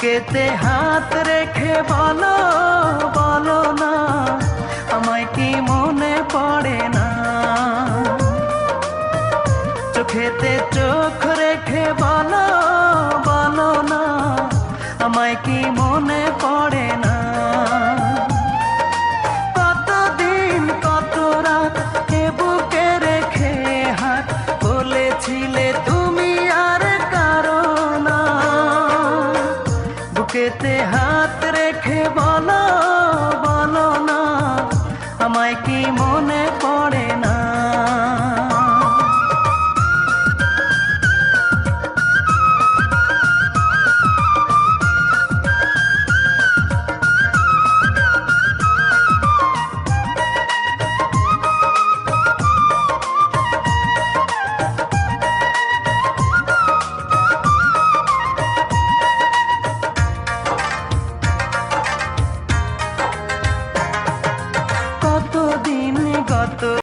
বুকেতে হাত রেখে বলো বলো না, আমায় কি মনে পড়ে না? চোখেতে চোখ রেখে বলো বলো না, আমায় কি মনে পড়ে না? কতদিন কত রাত এ বুকে রেখে হাত বলেছিলে তুমি আর কারো না। বুকেতে হাত রেখে বলো